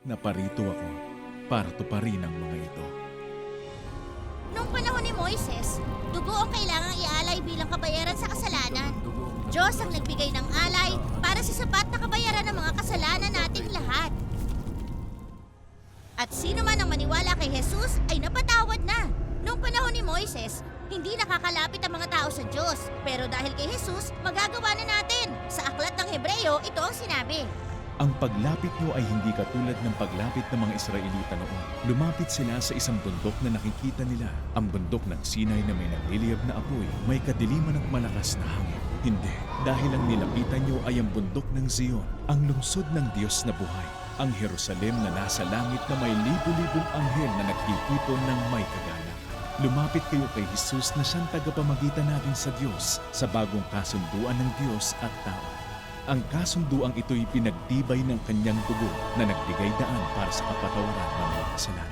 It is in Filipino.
Naparito ako para tuparin ang mga ito. Noong panahon ni Moises, dugo ang kailangang ialay bilang kabayaran sa kasalanan. Diyos ang nagbigay ng alay para sa sapat na kabayaran ng mga kasalanan nating lahat. At sino man ang maniwala kay Jesus ay napatawad na. Noong panahon ni Moises, hindi nakakalapit ang mga tao sa Diyos. Pero dahil kay Jesus, magagawa na natin. Sa aklat ng Hebreo, ito ang sinabi. Ang paglapit nyo ay hindi katulad ng paglapit ng mga Israelita noon. Lumapit sila sa isang bundok na nakikita nila. Ang bundok ng Sinai na may nagliliyab na apoy, may kadiliman at malakas na hangin. Hindi, dahil ang nilapitan nyo ay ang bundok ng Zion, ang lungsod ng Diyos na buhay. Ang Jerusalem na nasa langit na may libu-libong anghel na nagtitipon ng may kagalakan. Lumapit kayo kay Jesus na siyang tagapamagitan natin sa Diyos sa bagong kasunduan ng Diyos at tao. Ang kasunduang ito'y pinagtibay ng kanyang dugo na nagbigay daan para sa kapatawaran ng mga kasalanan.